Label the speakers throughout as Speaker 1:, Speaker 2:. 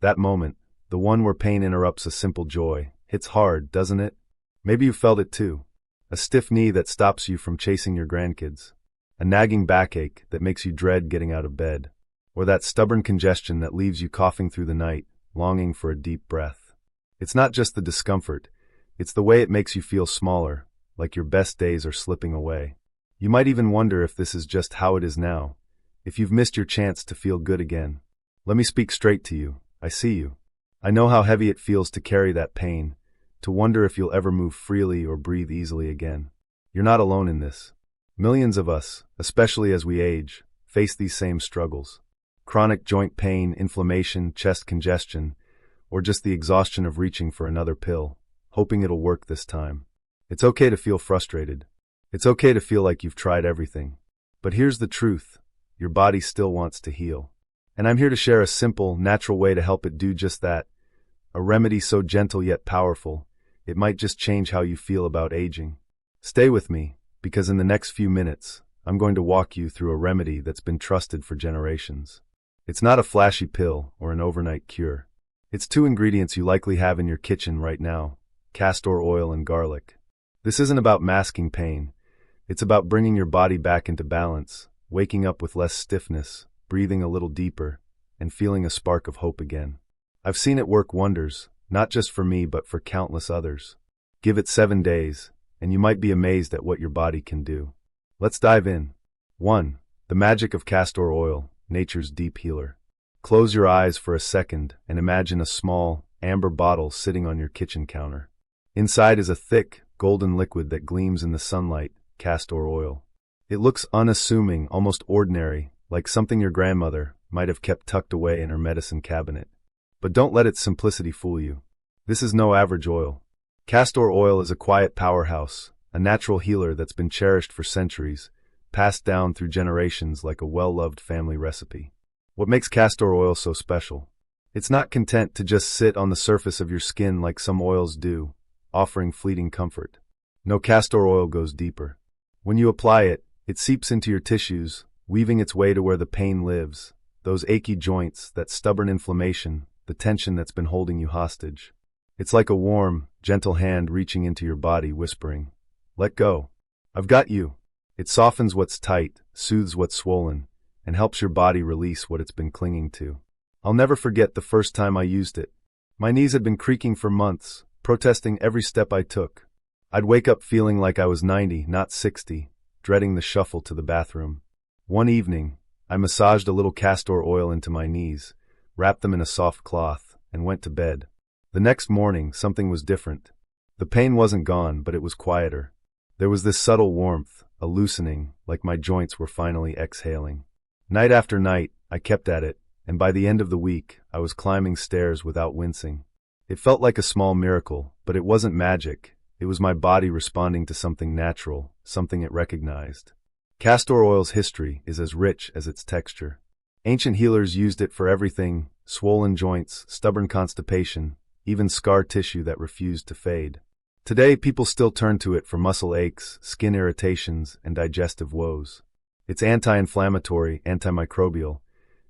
Speaker 1: That moment, the one where pain interrupts a simple joy, hits hard, doesn't it? Maybe you felt it too. A stiff knee that stops you from chasing your grandkids. A nagging backache that makes you dread getting out of bed. Or that stubborn congestion that leaves you coughing through the night, longing for a deep breath. It's not just the discomfort, it's the way it makes you feel smaller, like your best days are slipping away. You might even wonder if this is just how it is now, if you've missed your chance to feel good again. Let me speak straight to you. I see you. I know how heavy it feels to carry that pain, to wonder if you'll ever move freely or breathe easily again. You're not alone in this. Millions of us, especially as we age, face these same struggles. Chronic joint pain, inflammation, chest congestion, or just the exhaustion of reaching for another pill, hoping it'll work this time. It's okay to feel frustrated. It's okay to feel like you've tried everything. But here's the truth. Your body still wants to heal. And I'm here to share a simple, natural way to help it do just that. A remedy so gentle yet powerful, it might just change how you feel about aging. Stay with me, because in the next few minutes, I'm going to walk you through a remedy that's been trusted for generations. It's not a flashy pill or an overnight cure. It's 2 ingredients you likely have in your kitchen right now: castor oil and garlic. This isn't about masking pain. It's about bringing your body back into balance, waking up with less stiffness, breathing a little deeper, and feeling a spark of hope again. I've seen it work wonders, not just for me but for countless others. Give it 7 days, and you might be amazed at what your body can do. Let's dive in. 1. The magic of castor oil, nature's deep healer. Close your eyes for a second and imagine a small, amber bottle sitting on your kitchen counter. Inside is a thick, golden liquid that gleams in the sunlight, castor oil. It looks unassuming, almost ordinary, like something your grandmother might have kept tucked away in her medicine cabinet. But don't let its simplicity fool you. This is no average oil. Castor oil is a quiet powerhouse, a natural healer that's been cherished for centuries, passed down through generations like a well-loved family recipe. What makes castor oil so special? It's not content to just sit on the surface of your skin like some oils do, offering fleeting comfort. No, castor oil goes deeper. When you apply it, it seeps into your tissues, weaving its way to where the pain lives, those achy joints, that stubborn inflammation, the tension that's been holding you hostage. It's like a warm, gentle hand reaching into your body, whispering, "Let go. I've got you." It softens what's tight, soothes what's swollen, and helps your body release what it's been clinging to. I'll never forget the first time I used it. My knees had been creaking for months, protesting every step I took. I'd wake up feeling like I was 90, not 60, dreading the shuffle to the bathroom. One evening, I massaged a little castor oil into my knees, wrapped them in a soft cloth, and went to bed. The next morning, something was different. The pain wasn't gone, but it was quieter. There was this subtle warmth, a loosening, like my joints were finally exhaling. Night after night, I kept at it, and by the end of the week, I was climbing stairs without wincing. It felt like a small miracle, but it wasn't magic. It was my body responding to something natural, something it recognized. Castor oil's history is as rich as its texture. Ancient healers used it for everything: swollen joints, stubborn constipation, even scar tissue that refused to fade. Today, people still turn to it for muscle aches, skin irritations, and digestive woes. It's anti-inflammatory, antimicrobial,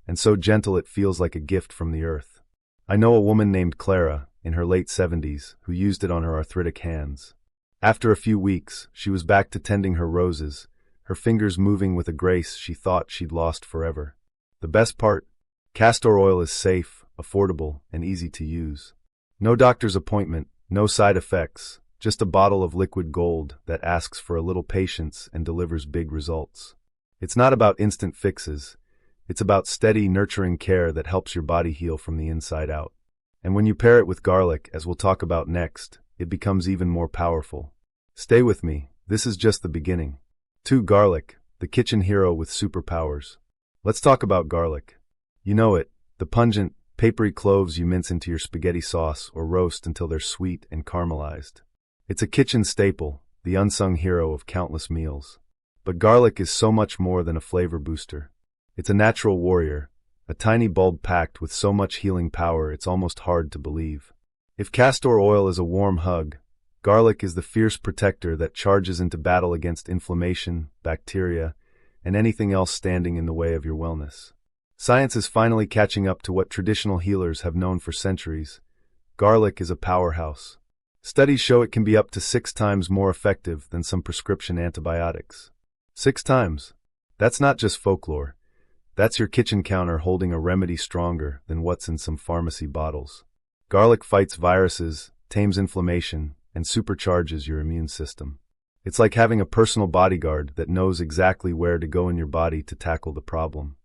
Speaker 1: and so gentle it feels like a gift from the earth. I know a woman named Clara, in her late 70s, who used it on her arthritic hands. After a few weeks, she was back to tending her roses, her fingers moving with a grace she thought she'd lost forever. The best part? Castor oil is safe, affordable, and easy to use. No doctor's appointment, no side effects, just a bottle of liquid gold that asks for a little patience and delivers big results. It's not about instant fixes. It's about steady, nurturing care that helps your body heal from the inside out. And when you pair it with garlic, as we'll talk about next, it becomes even more powerful. Stay with me, this is just the beginning. 2. Garlic, the kitchen hero with superpowers. Let's talk about garlic. You know it, the pungent, papery cloves you mince into your spaghetti sauce or roast until they're sweet and caramelized. It's a kitchen staple, the unsung hero of countless meals. But garlic is so much more than a flavor booster. It's a natural warrior, a tiny bulb packed with so much healing power it's almost hard to believe. If castor oil is a warm hug, garlic is the fierce protector that charges into battle against inflammation, bacteria, and anything else standing in the way of your wellness. Science is finally catching up to what traditional healers have known for centuries. Garlic is a powerhouse. Studies show it can be up to 6 times more effective than some prescription antibiotics. 6 times. That's not just folklore. That's your kitchen counter holding a remedy stronger than what's in some pharmacy bottles. Garlic fights viruses, tames inflammation, and supercharges your immune system. It's like having a personal bodyguard that knows exactly where to go in your body to tackle the problem.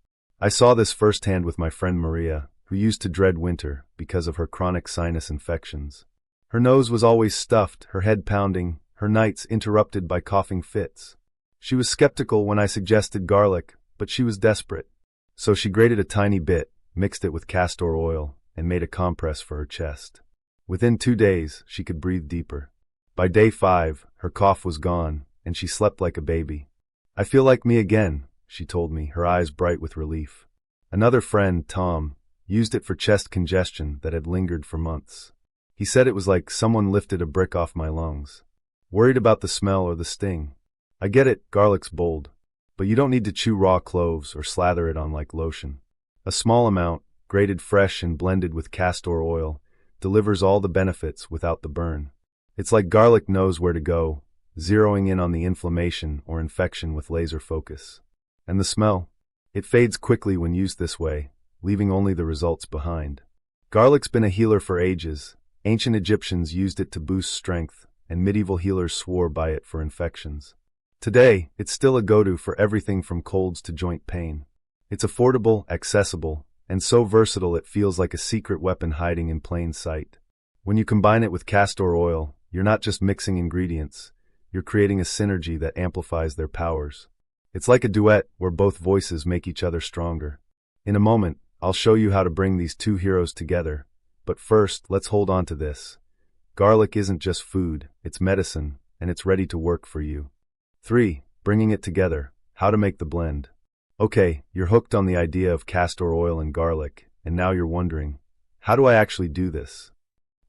Speaker 1: I saw this firsthand with my friend Maria, who used to dread winter because of her chronic sinus infections. Her nose was always stuffed, her head pounding, her nights interrupted by coughing fits. She was skeptical when I suggested garlic, but she was desperate. So she grated a tiny bit, mixed it with castor oil, and made a compress for her chest. Within 2 days, she could breathe deeper. By day 5, her cough was gone, and she slept like a baby. "I feel like me again," she told me, her eyes bright with relief. Another friend, Tom, used it for chest congestion that had lingered for months. He said it was like someone lifted a brick off my lungs. Worried about the smell or the sting. I get it, garlic's bold. But you don't need to chew raw cloves or slather it on like lotion. A small amount, grated fresh and blended with castor oil, delivers all the benefits without the burn. It's like garlic knows where to go, zeroing in on the inflammation or infection with laser focus. And the smell? It fades quickly when used this way, leaving only the results behind. Garlic's been a healer for ages. Ancient Egyptians used it to boost strength, and medieval healers swore by it for infections. Today, it's still a go-to for everything from colds to joint pain. It's affordable, accessible, and so versatile it feels like a secret weapon hiding in plain sight. When you combine it with castor oil, you're not just mixing ingredients, you're creating a synergy that amplifies their powers. It's like a duet where both voices make each other stronger. In a moment, I'll show you how to bring these two heroes together. But first, let's hold on to this. Garlic isn't just food, it's medicine, and it's ready to work for you. 3. Bringing it together. How to make the blend. Okay, you're hooked on the idea of castor oil and garlic, and now you're wondering, how do I actually do this?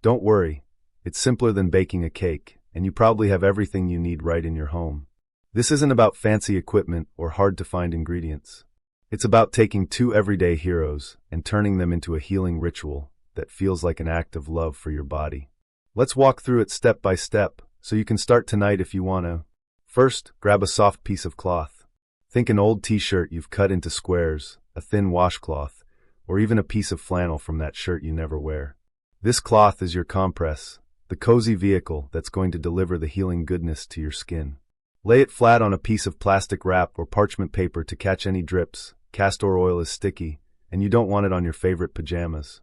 Speaker 1: Don't worry, it's simpler than baking a cake, and you probably have everything you need right in your home. This isn't about fancy equipment or hard-to-find ingredients. It's about taking 2 everyday heroes and turning them into a healing ritual that feels like an act of love for your body. Let's walk through it step by step, so you can start tonight if you want to. First, grab a soft piece of cloth. Think an old t-shirt you've cut into squares, a thin washcloth, or even a piece of flannel from that shirt you never wear. This cloth is your compress, the cozy vehicle that's going to deliver the healing goodness to your skin. Lay it flat on a piece of plastic wrap or parchment paper to catch any drips. Castor oil is sticky, and you don't want it on your favorite pajamas.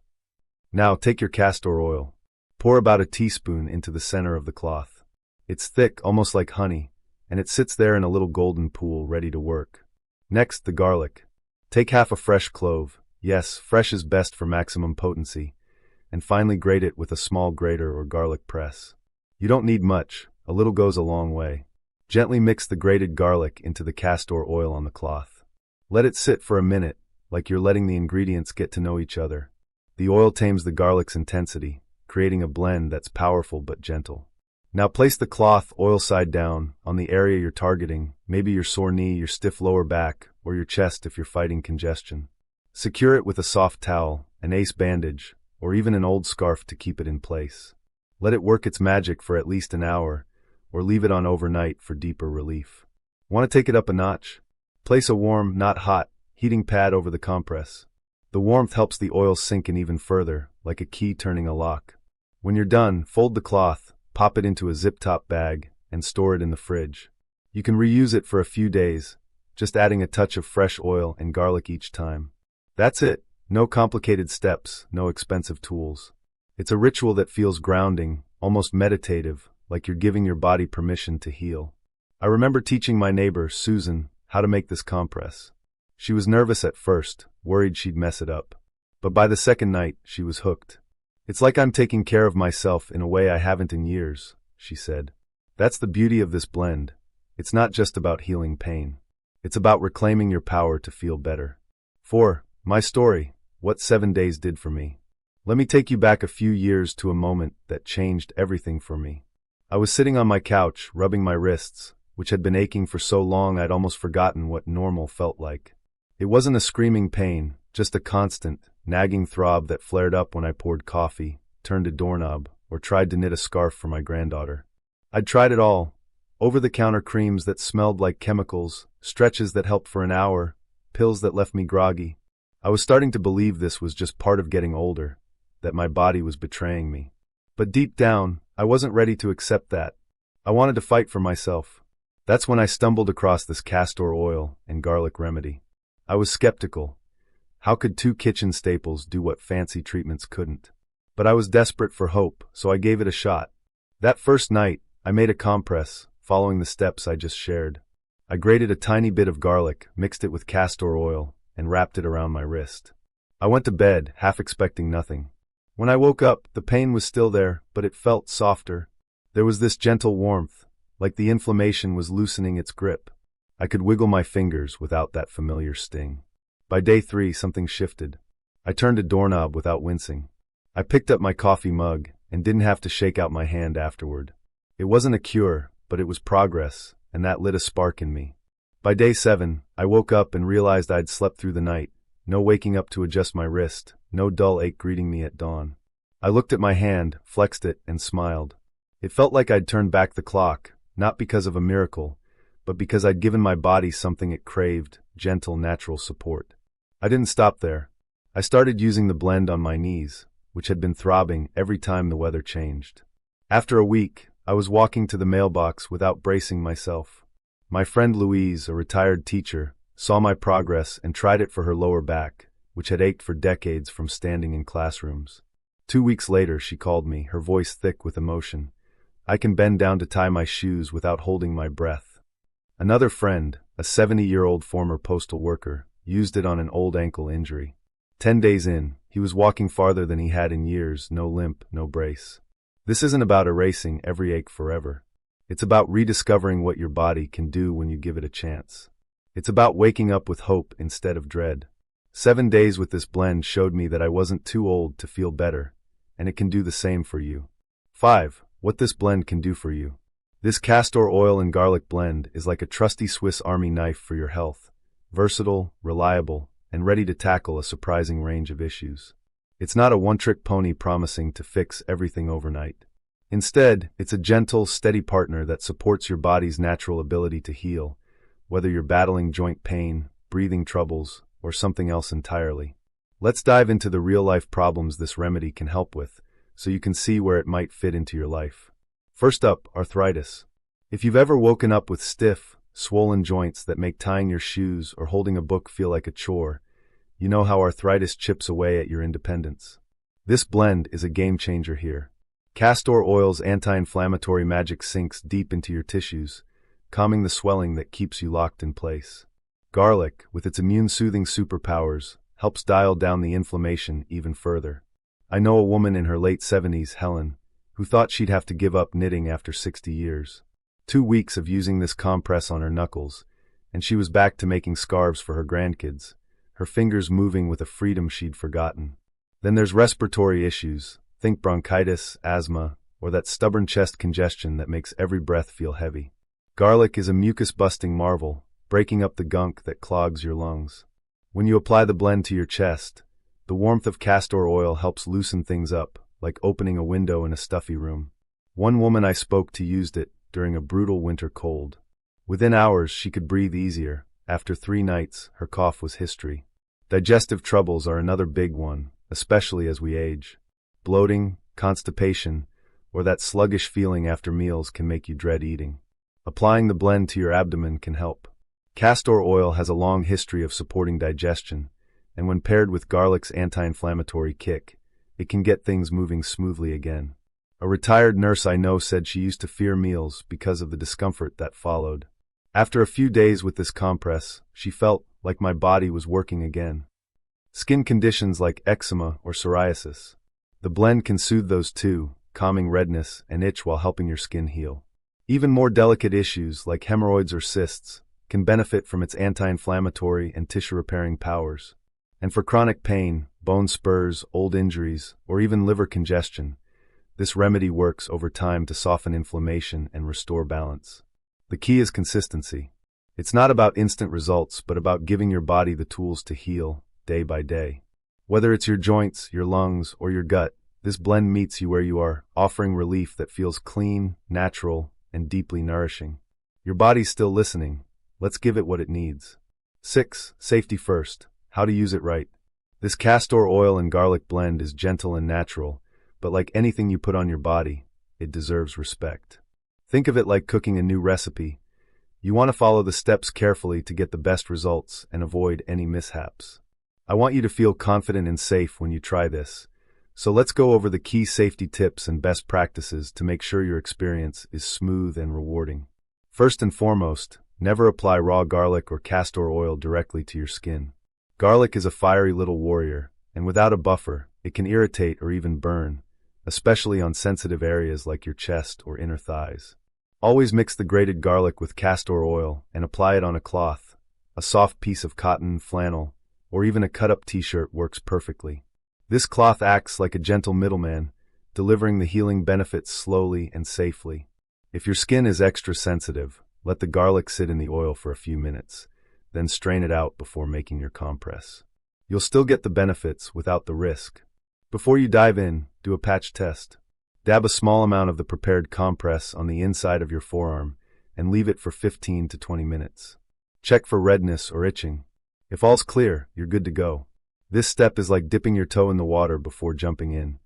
Speaker 1: Now take your castor oil. Pour about a teaspoon into the center of the cloth. It's thick, almost like honey, and it sits there in a little golden pool ready to work. Next, the garlic. Take half a fresh clove. Yes, fresh is best for maximum potency. And finally grate it with a small grater or garlic press. You don't need much, a little goes a long way. Gently mix the grated garlic into the castor oil on the cloth. Let it sit for a minute, like you're letting the ingredients get to know each other. The oil tames the garlic's intensity, creating a blend that's powerful but gentle. Now place the cloth oil side down on the area you're targeting, maybe your sore knee, your stiff lower back, or your chest if you're fighting congestion. Secure it with a soft towel, an ace bandage, or even an old scarf to keep it in place. Let it work its magic for at least an hour, or leave it on overnight for deeper relief. Want to take it up a notch? Place a warm, not hot, heating pad over the compress. The warmth helps the oil sink in even further, like a key turning a lock. When you're done, fold the cloth, pop it into a zip-top bag, and store it in the fridge. You can reuse it for a few days, just adding a touch of fresh oil and garlic each time. That's it. No complicated steps, no expensive tools. It's a ritual that feels grounding, almost meditative, like you're giving your body permission to heal. I remember teaching my neighbor, Susan, how to make this compress. She was nervous at first, worried she'd mess it up. But by the second night, she was hooked. It's like I'm taking care of myself in a way I haven't in years, she said. That's the beauty of this blend. It's not just about healing pain. It's about reclaiming your power to feel better. 4. My story, what 7 days did for me. Let me take you back a few years to a moment that changed everything for me. I was sitting on my couch, rubbing my wrists, which had been aching for so long I'd almost forgotten what normal felt like. It wasn't a screaming pain, just a constant, nagging throb that flared up when I poured coffee, turned a doorknob, or tried to knit a scarf for my granddaughter. I'd tried it all. Over-the-counter creams that smelled like chemicals, stretches that helped for an hour, pills that left me groggy. I was starting to believe this was just part of getting older, that my body was betraying me. But deep down, I wasn't ready to accept that. I wanted to fight for myself. That's when I stumbled across this castor oil and garlic remedy. I was skeptical. How could 2 kitchen staples do what fancy treatments couldn't? But I was desperate for hope, so I gave it a shot. That first night, I made a compress, following the steps I just shared. I grated a tiny bit of garlic, mixed it with castor oil, and wrapped it around my wrist. I went to bed, half expecting nothing. When I woke up, the pain was still there, but it felt softer. There was this gentle warmth, like the inflammation was loosening its grip. I could wiggle my fingers without that familiar sting. By day 3, something shifted. I turned a doorknob without wincing. I picked up my coffee mug and didn't have to shake out my hand afterward. It wasn't a cure, but it was progress, and that lit a spark in me. By day 7, I woke up and realized I'd slept through the night. No waking up to adjust my wrist, no dull ache greeting me at dawn. I looked at my hand, flexed it, and smiled. It felt like I'd turned back the clock, not because of a miracle, but because I'd given my body something it craved, gentle, natural support. I didn't stop there. I started using the blend on my knees, which had been throbbing every time the weather changed. After a week, I was walking to the mailbox without bracing myself. My friend Louise, a retired teacher, saw my progress and tried it for her lower back, which had ached for decades from standing in classrooms. 2 weeks later, she called me, her voice thick with emotion. I can bend down to tie my shoes without holding my breath. Another friend, a 70-year-old former postal worker, used it on an old ankle injury. 10 days in, he was walking farther than he had in years, no limp, no brace. This isn't about erasing every ache forever. It's about rediscovering what your body can do when you give it a chance. It's about waking up with hope instead of dread. 7 days with this blend showed me that I wasn't too old to feel better, and it can do the same for you. 5. What this blend can do for you. This castor oil and garlic blend is like a trusty Swiss Army knife for your health. Versatile, reliable, and ready to tackle a surprising range of issues. It's not a one-trick pony promising to fix everything overnight. Instead, it's a gentle, steady partner that supports your body's natural ability to heal, whether you're battling joint pain, breathing troubles, or something else entirely. Let's dive into the real-life problems this remedy can help with, so you can see where it might fit into your life. First up, arthritis. If you've ever woken up with stiff, swollen joints that make tying your shoes or holding a book feel like a chore, you know how arthritis chips away at your independence. This blend is a game-changer here. Castor oil's anti-inflammatory magic sinks deep into your tissues, calming the swelling that keeps you locked in place. Garlic, with its immune-soothing superpowers, helps dial down the inflammation even further. I know a woman in her late 70s, Helen, who thought she'd have to give up knitting after 60 years. 2 weeks of using this compress on her knuckles, and she was back to making scarves for her grandkids, her fingers moving with a freedom she'd forgotten. Then there's respiratory issues. Think bronchitis, asthma, or that stubborn chest congestion that makes every breath feel heavy. Garlic is a mucus-busting marvel, breaking up the gunk that clogs your lungs. When you apply the blend to your chest, the warmth of castor oil helps loosen things up, like opening a window in a stuffy room. One woman I spoke to used it during a brutal winter cold. Within hours, she could breathe easier. After 3 nights, her cough was history. Digestive troubles are another big one, especially as we age. Bloating, constipation, or that sluggish feeling after meals can make you dread eating. Applying the blend to your abdomen can help. Castor oil has a long history of supporting digestion, and when paired with garlic's anti-inflammatory kick, it can get things moving smoothly again. A retired nurse I know said she used to fear meals because of the discomfort that followed. After a few days with this compress, she felt like my body was working again. Skin conditions like eczema or psoriasis. The blend can soothe those too, calming redness and itch while helping your skin heal. Even more delicate issues like hemorrhoids or cysts can benefit from its anti-inflammatory and tissue-repairing powers. And for chronic pain, bone spurs, old injuries, or even liver congestion, this remedy works over time to soften inflammation and restore balance. The key is consistency. It's not about instant results, but about giving your body the tools to heal, day by day. Whether it's your joints, your lungs, or your gut, this blend meets you where you are, offering relief that feels clean, natural, and deeply nourishing. Your body's still listening. Let's give it what it needs. 6. Safety first. How to use it right. This castor oil and garlic blend is gentle and natural, but like anything you put on your body, it deserves respect. Think of it like cooking a new recipe. You want to follow the steps carefully to get the best results and avoid any mishaps. I want you to feel confident and safe when you try this. So let's go over the key safety tips and best practices to make sure your experience is smooth and rewarding. First and foremost, never apply raw garlic or castor oil directly to your skin. Garlic is a fiery little warrior, and without a buffer, it can irritate or even burn, especially on sensitive areas like your chest or inner thighs. Always mix the grated garlic with castor oil and apply it on a cloth. A soft piece of cotton, flannel, or even a cut-up t-shirt works perfectly. This cloth acts like a gentle middleman, delivering the healing benefits slowly and safely. If your skin is extra sensitive, let the garlic sit in the oil for a few minutes, then strain it out before making your compress. You'll still get the benefits without the risk. Before you dive in, do a patch test. Dab a small amount of the prepared compress on the inside of your forearm and leave it for 15 to 20 minutes. Check for redness or itching. If all's clear, you're good to go. This step is like dipping your toe in the water before jumping in.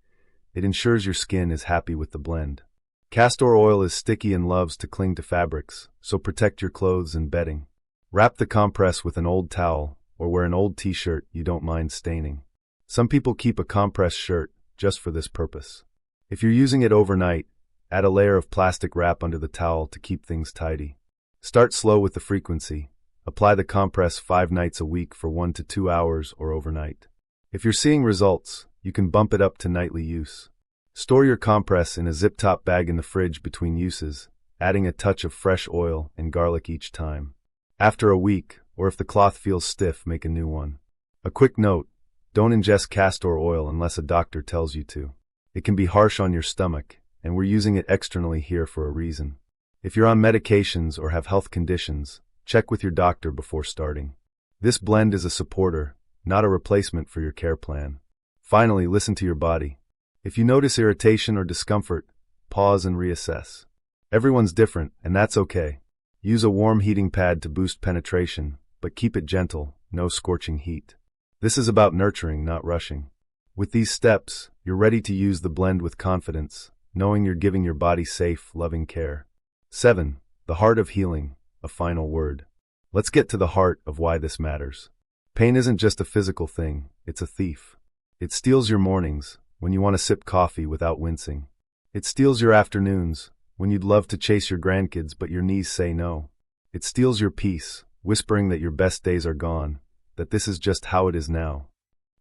Speaker 1: It ensures your skin is happy with the blend. Castor oil is sticky and loves to cling to fabrics, so protect your clothes and bedding. Wrap the compress with an old towel or wear an old t-shirt you don't mind staining. Some people keep a compress shirt just for this purpose. If you're using it overnight, add a layer of plastic wrap under the towel to keep things tidy. Start slow with the frequency. Apply the compress 5 nights a week for 1 to 2 hours or overnight. If you're seeing results, you can bump it up to nightly use. Store your compress in a zip-top bag in the fridge between uses, adding a touch of fresh oil and garlic each time. After a week, or if the cloth feels stiff, make a new one. A quick note, don't ingest castor oil unless a doctor tells you to. It can be harsh on your stomach, and we're using it externally here for a reason. If you're on medications or have health conditions, check with your doctor before starting. This blend is a supporter, not a replacement for your care plan. Finally, listen to your body. If you notice irritation or discomfort, pause and reassess. Everyone's different, and that's okay. Use a warm heating pad to boost penetration, but keep it gentle, no scorching heat. This is about nurturing, not rushing. With these steps, you're ready to use the blend with confidence, knowing you're giving your body safe, loving care. 7. The heart of healing. A final word. Let's get to the heart of why this matters. Pain isn't just a physical thing, it's a thief. It steals your mornings, when you want to sip coffee without wincing. It steals your afternoons, when you'd love to chase your grandkids but your knees say no. It steals your peace, whispering that your best days are gone, that this is just how it is now.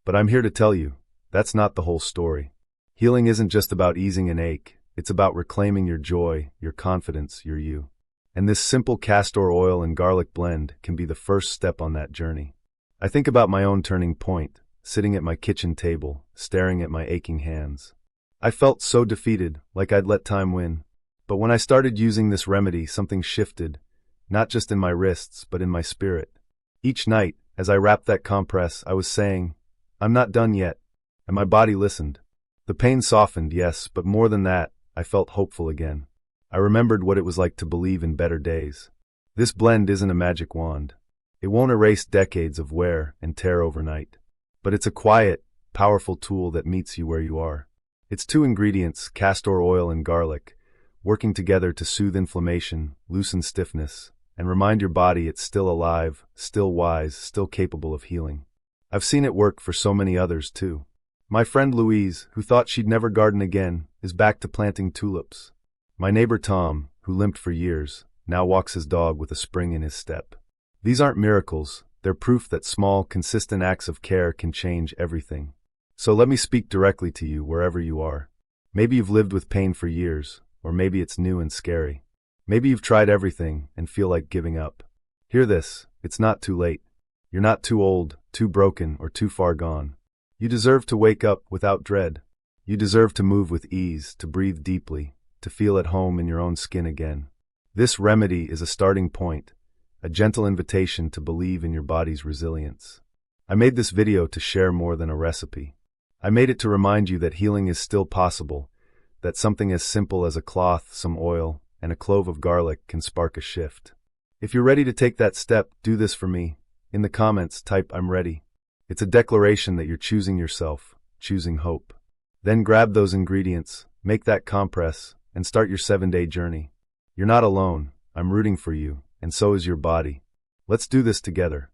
Speaker 1: But I'm here to tell you, that's not the whole story. Healing isn't just about easing an ache, it's about reclaiming your joy, your confidence, your you. And this simple castor oil and garlic blend can be the first step on that journey. I think about my own turning point, sitting at my kitchen table, staring at my aching hands. I felt so defeated, like I'd let time win. But when I started using this remedy, something shifted, not just in my wrists, but in my spirit. Each night, as I wrapped that compress, I was saying, I'm not done yet, and my body listened. The pain softened, yes, but more than that, I felt hopeful again. I remembered what it was like to believe in better days. This blend isn't a magic wand. It won't erase decades of wear and tear overnight. But it's a quiet, powerful tool that meets you where you are. It's 2 ingredients, castor oil and garlic, working together to soothe inflammation, loosen stiffness, and remind your body it's still alive, still wise, still capable of healing. I've seen it work for so many others too. My friend Louise, who thought she'd never garden again, is back to planting tulips. My neighbor Tom, who limped for years, now walks his dog with a spring in his step. These aren't miracles, they're proof that small, consistent acts of care can change everything. So let me speak directly to you wherever you are. Maybe you've lived with pain for years, or maybe it's new and scary. Maybe you've tried everything and feel like giving up. Hear this, it's not too late. You're not too old, too broken, or too far gone. You deserve to wake up without dread. You deserve to move with ease, to breathe deeply, to feel at home in your own skin again. This remedy is a starting point, a gentle invitation to believe in your body's resilience. I made this video to share more than a recipe. I made it to remind you that healing is still possible, that something as simple as a cloth, some oil, and a clove of garlic can spark a shift. If you're ready to take that step, do this for me. In the comments, type "I'm ready." It's a declaration that you're choosing yourself, choosing hope. Then grab those ingredients, make that compress, and start your 7-day journey. You're not alone. I'm rooting for you, and so is your body. Let's do this together.